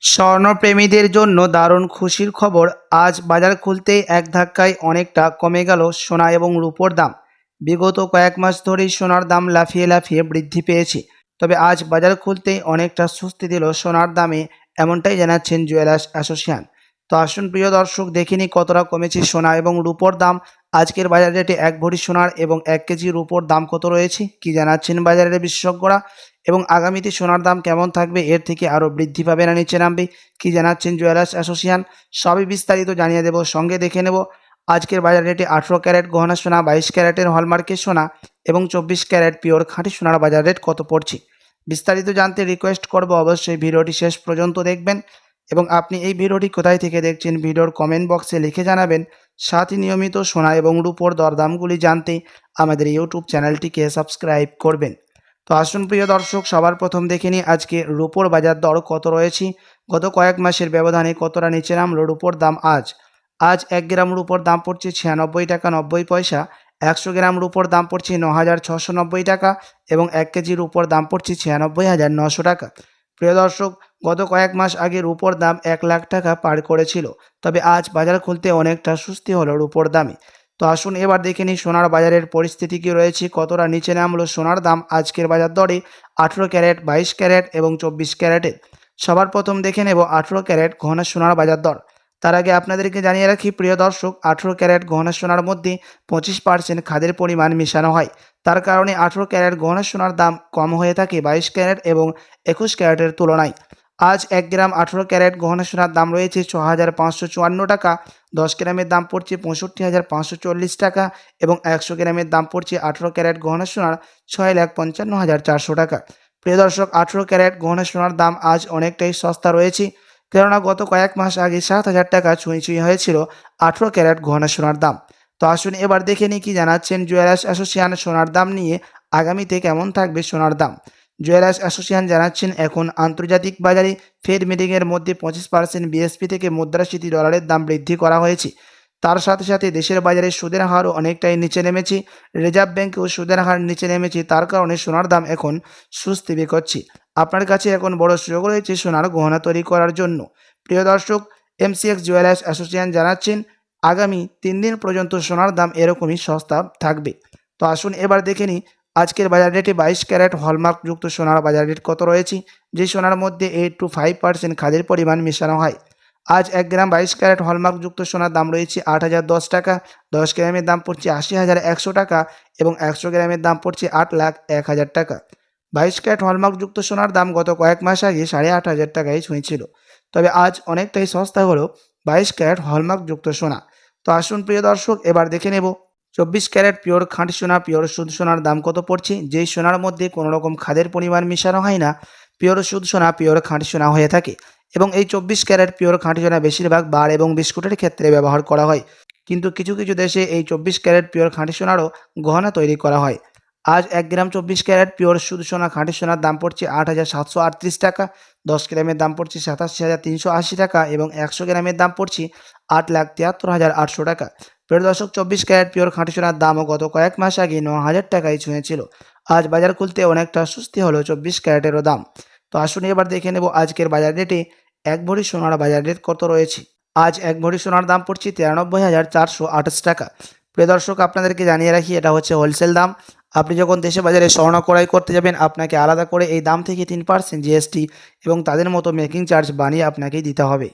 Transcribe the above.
স্বর্ণপ্রেমীদের জন্য দারুণ খুশির খবর। আজ বাজার খুলতেই এক ধাক্কায় অনেকটা কমে গেল সোনা এবং রূপোর দাম। বিগত কয়েক মাস ধরেই সোনার দাম লাফিয়ে লাফিয়ে বৃদ্ধি পেয়েছে, তবে আজ বাজার খুলতেই অনেকটা স্বস্তি দিল সোনার দামে, এমনটাই জানাচ্ছেন জুয়েলার্স অ্যাসোসিয়েশন। তো আসুন প্রিয় দর্শক, দেখিনি কতটা কমেছে সোনা এবং রূপোর দাম। আজকের বাজার রেটে এক ভরি সোনার এবং 1 কেজি রূপোর দাম কত রয়েছে, কি জানাচ্ছেন বাজারের বিশেষজ্ঞরা, এবং আগামীতে সোনার দাম কেমন থাকবে, এর থেকে আরও বৃদ্ধি পাবে না নিচে নামবে, কি জানাচ্ছেন জুয়েলার্স অ্যাসোসিয়েশন, সবই বিস্তারিত জানিয়ে দেব। সঙ্গে দেখে নেব আজকের বাজার রেটে 18 ক্যারেট গহনা সোনা, 22 ক্যারেটের হলমার্কের সোনা এবং 24 ক্যারেট পিওর খাঁটি সোনার বাজার রেট কত পড়ছে। বিস্তারিত জানতে রিকোয়েস্ট করব অবশ্যই ভিডিওটি শেষ পর্যন্ত দেখবেন, এবং আপনি এই ভিডিওটি কোথায় থেকে দেখছেন ভিডিওর কমেন্ট বক্সে লিখে জানাবেন। সাথে নিয়মিত সোনা এবং রূপোর দরদামগুলি জানতে আমাদের ইউটিউব চ্যানেলটিকে সাবস্ক্রাইব করবেন। তো আসুন প্রিয় দর্শক, সবার প্রথম দেখে নিই আজকে রূপোর বাজার দর কত রয়েছে। গত কয়েক মাসের ব্যবধানে কতটা নিচে নামলো রূপোর দাম আজ। আজ 1 গ্রাম রূপোর দাম পড়ছে 96 টাকা 90 পয়সা, 100 গ্রাম রূপোর দাম পড়ছে 9,690 টাকা এবং 1 কেজি রূপোর দাম পড়ছে 96,900 টাকা। প্রিয় দর্শক, গত কয়েক মাস আগে রূপোর দাম 1 লাখ টাকা পার করেছিল, তবে আজ বাজার খুলতে অনেকটা স্বস্তি হলো রূপোর দামে। তো আসুন এবার দেখে নিই সোনার বাজারের পরিস্থিতি কী রয়েছে, কতটা নিচে নামলো সোনার দাম আজকের বাজার দরে 18 ক্যারেট, 22 ক্যারেট এবং 24 ক্যারেটের। সবার প্রথম দেখে নেব 18 ক্যারেট গহনা সোনার বাজার দর। তার আগে আপনাদেরকে জানিয়ে রাখি প্রিয় দর্শক, 18 ক্যারেট গহনা সোনার মধ্যে 25% খাদের পরিমাণ মেশানো হয়। তার কারণে 18 ক্যারেট গহনা সোনার দাম কম হয়ে থাকে 22 ক্যারেট এবং 21 ক্যারেটের তুলনায়। আজ 1 গ্রাম 18 ক্যারেট গহনা সোনার দাম রয়েছে 6,554 টাকা, 10 গ্রামের দাম পড়ছে 65,540 টাকা এবং 100 গ্রামের দাম পড়ছে 18 ক্যারেট গহনা সোনার 6,55,400 টাকা। প্রিয় দর্শক, 18 ক্যারেট গহনা সোনার দাম আজ অনেকটাই সস্তা রয়েছে, কেননা গত কয়েক মাস আগে 7,000 টাকা ছুঁই ছুঁই হয়েছিল 18 ক্যারেট গহনা সোনার দাম। তো আসুন এবার দেখে নিই কি জানাচ্ছেন জুয়েলার্স অ্যাসোসিয়েশন সোনার দাম নিয়ে, আগামীতে কেমন থাকবে সোনার দাম। জুয়েলার্স অ্যাসোসিয়েশন জানাচ্ছেন, এখন আন্তর্জাতিক বাজারে ফেড মিটিংয়ের মধ্যে 25% বিএসপি থেকে মুদ্রাস্ফীতি ডলারের দাম বৃদ্ধি করা হয়েছে। তার সাথে সাথে দেশের বাজারে সুদের হারও অনেকটাই নিচে নেমেছে, রিজার্ভ ব্যাঙ্কেও সুদের হার নিচে নেমেছে। তার কারণে সোনার দাম এখন স্বস্তি করছে। আপনার কাছে এখন বড় সুযোগ রয়েছে সোনার গহনা তৈরি করার জন্য। প্রিয় দর্শক, এমসিএক্স জুয়েলার্স অ্যাসোসিয়েশন জানাচ্ছেন, আগামী 3 দিন পর্যন্ত সোনার দাম এরকমই সস্তা থাকবে। তো আসুন এবার দেখে নিই আজকের বাজার রেটে 22 ক্যারেট হলমার্কযুক্ত সোনার বাজার রেট কত রয়েছে, যে সোনার মধ্যে 8 to 5% খাদের পরিমাণ মেশানো হয়। আজ 1 গ্রাম 22 ক্যারেট হলমার্কযুক্ত সোনার দাম রয়েছে 8,010 টাকা, 10 গ্রামের দাম পড়ছে 80,100 টাকা এবং 100 গ্রামের দাম পড়ছে 8,01,000 টাকা। 22 ক্যারেট হলমার্কযুক্ত সোনার দাম গত কয়েক মাস আগে 8,500 টাকায় ছুঁয়েছিল, তবে আজ অনেকটাই সস্তা হলো 22 ক্যারেট হলমার্কযুক্ত সোনা। তো আসুন প্রিয় দর্শক, এবার দেখে নেব 24 ক্যারেট পিওর খাঁটি সোনা, পিওর শুদ্ধ সোনার দাম কত পড়ছে, যেই সোনার মধ্যে কোনো রকম খাদের পরিমাণ মেশানো হয় না, পিওর শুদ্ধ সোনা, পিওর খাঁটি সোনা হয়ে থাকে। এবং এই 24 ক্যারেট পিওর খাঁটি সোনা বেশিরভাগ বার এবং বিস্কুটের ক্ষেত্রে ব্যবহার করা হয়, কিন্তু কিছু কিছু দেশে এই 24 ক্যারেট পিওর খাঁটি সোনারও গহনা তৈরি করা হয়। আজ 1 গ্রাম 24 ক্যারেট পিওর শুদ্ধ সোনা খাঁটি সোনার দাম পড়ছে 8,738 টাকা, 10 গ্রামের দাম পড়ছে 87,380 টাকা এবং 100 গ্রামের দাম পড়ছে 8,73,800 টাকা। প্রিয় দর্শক, 24 ক্যারেট পিওর খাঁটি সোনার দামও গত কয়েক মাস আগে 9,000 টাকায় ছুঁয়েছিল। আজ বাজার খুলতে অনেকটা স্বস্তি হলো 24 ক্যারেটেরও দাম। তো আসুন এবার দেখে নেব আজকের বাজার রেটে 1 ভরি সোনার বাজার রেট কত রয়েছে। আজ 1 ভরি সোনার দাম পড়ছে 93,428 টাকা। প্রিয় দর্শক, আপনাদেরকে জানিয়ে রাখি, এটা হচ্ছে হোলসেল দাম। আপনি যখন দেশে বাজারে স্বর্ণ ক্রয় করতে যাবেন, আপনাকে আলাদা করে এই দাম থেকে 3% জিএসটি এবং তাদের মতো মেকিং চার্জ বানিয়ে আপনাকেই দিতে হবে।